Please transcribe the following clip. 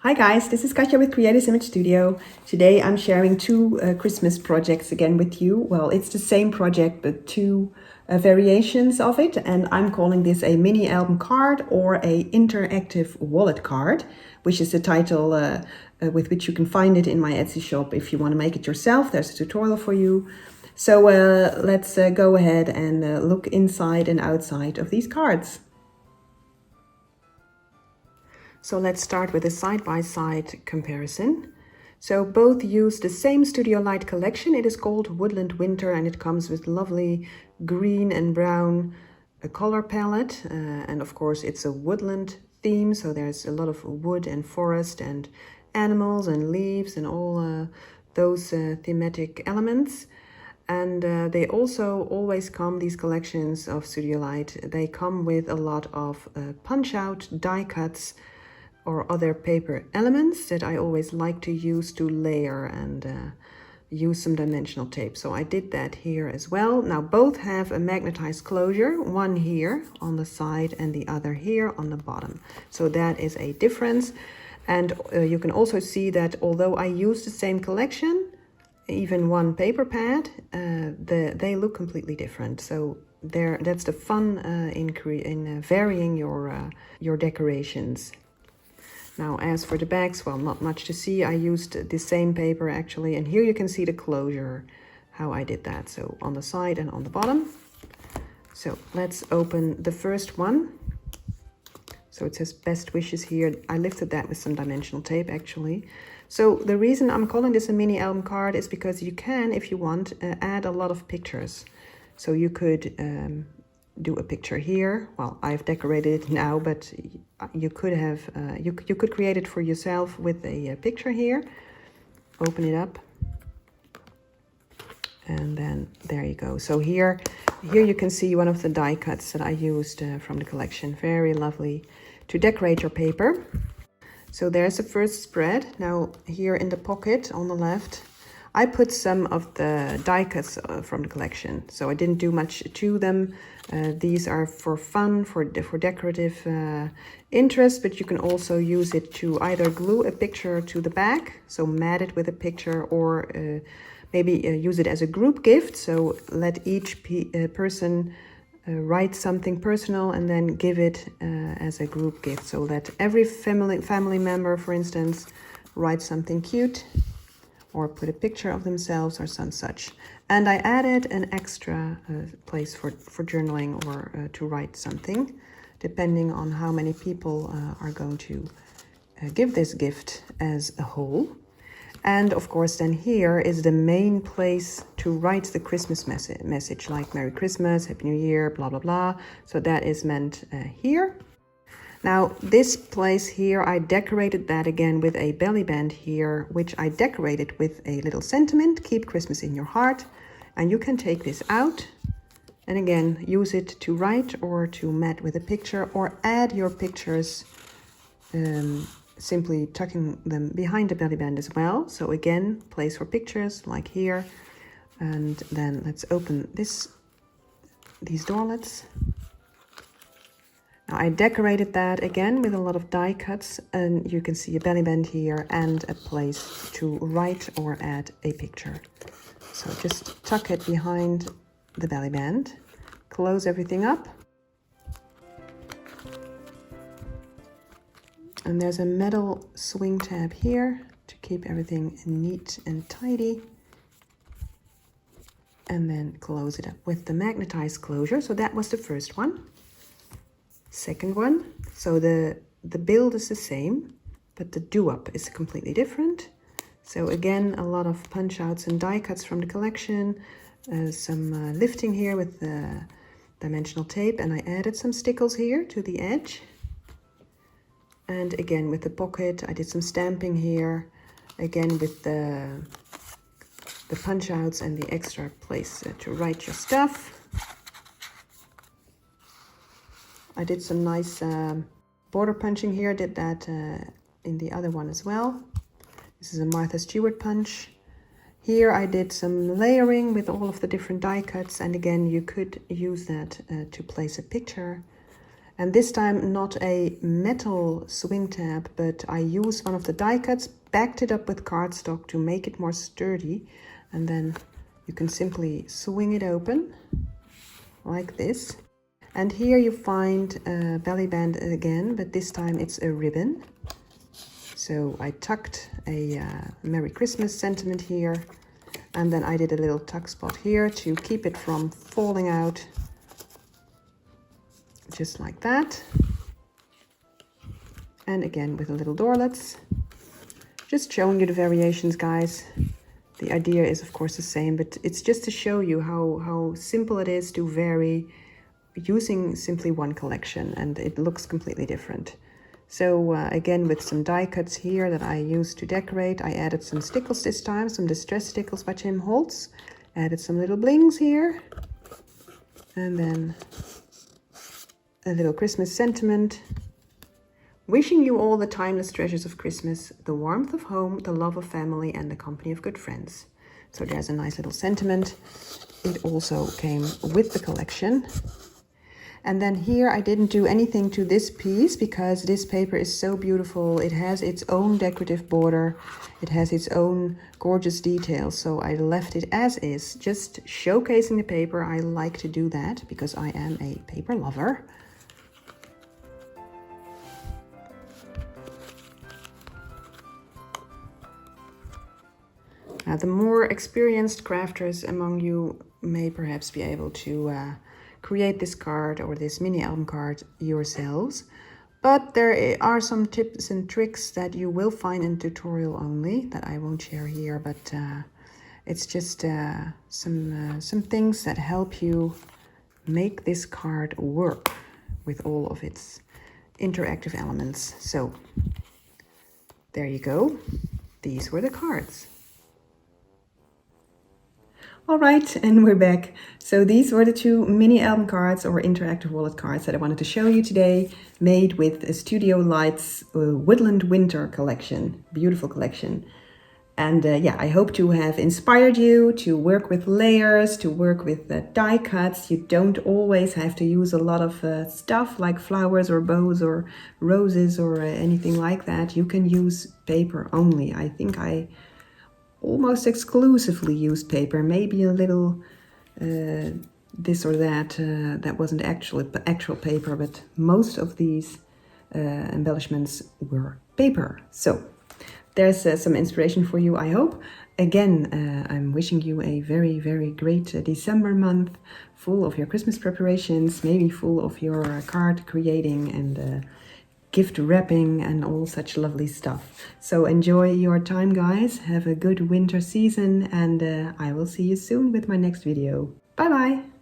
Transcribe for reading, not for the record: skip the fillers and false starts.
Hi guys, this is Katja with Creators Image Studio. Today I'm sharing two Christmas projects again with you. Well, it's the same project but two variations of it, and I'm calling this a mini album card or a interactive wallet card, which is the title with which you can find it in my Etsy shop if you want to make it yourself. There's a tutorial for you. So let's go ahead and look inside and outside of these cards. So let's start with a side-by-side comparison. So both use the same Studio Light collection. It is called Woodland Winter and it comes with lovely green and brown color palette. And of course it's a woodland theme, so there's a lot of wood and forest and animals and leaves and all those thematic elements. And they also always come, these collections of Studio Light, they come with a lot of punch-out die cuts or other paper elements that I always like to use to layer and use some dimensional tape. So I did that here as well. Now both have a magnetized closure, one here on the side and the other here on the bottom. So that is a difference. And you can also see that although I use the same collection, even one paper pad, they look completely different. So that's the fun in varying your decorations. Now, as for the backs, well, not much to see. I used the same paper actually, and here you can see the closure, how I did that. So on the side and on the bottom. So let's open the first one. So it says best wishes here. I lifted that with some dimensional tape actually. So the reason I'm calling this a mini album card is because you can, if you want, add a lot of pictures. So you could do a picture here. Well, I've decorated it now, but you could have you could create it for yourself with a picture here. Open it up, and then there you go. So here you can see one of the die cuts that I used from the collection. Very lovely to decorate your paper. So there's the first spread. Now here in the pocket on the left, I put some of the die cuts from the collection. So I didn't do much to them. These are for fun, for decorative interest, but you can also use it to either glue a picture to the back, so mat it with a picture, or maybe use it as a group gift. So let each person write something personal and then give it as a group gift. So that every family member, for instance, writes something cute or put a picture of themselves or some such. And I added an extra place for journaling or to write something, depending on how many people are going to give this gift as a whole. And of course then here is the main place to write the Christmas message, like Merry Christmas, Happy New Year, blah, blah, blah. So that is meant here. Now this place here, I decorated that again with a belly band here, which I decorated with a little sentiment, keep Christmas in your heart. And you can take this out and again, use it to write or to mat with a picture or add your pictures, simply tucking them behind the belly band as well. So again, place for pictures like here. And then let's open these doorlets. Now I decorated that again with a lot of die cuts, and you can see a belly band here and a place to write or add a picture. So just tuck it behind the belly band, close everything up. And there's a metal swing tab here to keep everything neat and tidy. And then close it up with the magnetized closure. So that was the first one. Second one, so the build is the same, but the do-up is completely different. So again, a lot of punch outs and die cuts from the collection, some lifting here with the dimensional tape, and I added some stickles here to the edge. And again with the pocket, I did some stamping here, again with the punch outs and the extra place to write your stuff. I did some nice border punching here, did that in the other one as well. This is a Martha Stewart punch. Here I did some layering with all of the different die cuts, and again you could use that to place a picture. And this time not a metal swing tab, but I used one of the die cuts, backed it up with cardstock to make it more sturdy. And then you can simply swing it open like this. And here you find a belly band again, but this time it's a ribbon. So I tucked a Merry Christmas sentiment here. And then I did a little tuck spot here to keep it from falling out. Just like that. And again with a little doorlets. Just showing you the variations, guys. The idea is of course the same, but it's just to show you how simple it is to vary using simply one collection, and it looks completely different. So again, with some die cuts here that I used to decorate, I added some stickles this time, some Distress Stickles by Tim Holtz. Added some little blings here. And then a little Christmas sentiment. Wishing you all the timeless treasures of Christmas, the warmth of home, the love of family, and the company of good friends. So there's a nice little sentiment. It also came with the collection. And then here I didn't do anything to this piece because this paper is so beautiful. It has its own decorative border. It has its own gorgeous details. So I left it as is, just showcasing the paper. I like to do that because I am a paper lover. The more experienced crafters among you may perhaps be able to create this card or this mini album card yourselves. But there are some tips and tricks that you will find in tutorial only that I won't share here, but it's just some things that help you make this card work with all of its interactive elements. So there you go. These were the cards. All right, and we're back. So these were the two mini album cards or interactive wallet cards that I wanted to show you today, made with a Studio Lights Woodland Winter collection. Beautiful collection. And yeah, I hope to have inspired you to work with layers, to work with die cuts. You don't always have to use a lot of stuff like flowers or bows or roses or anything like that. You can use paper only. I think I almost exclusively used paper, maybe a little this or that that wasn't actual paper, but most of these embellishments were paper. So there's some inspiration for you, I hope. Again, I'm wishing you a very, very great December month, full of your Christmas preparations, maybe full of your card creating and gift wrapping and all such lovely stuff. So enjoy your time, guys. Have a good winter season, and I will see you soon with my next video. Bye bye.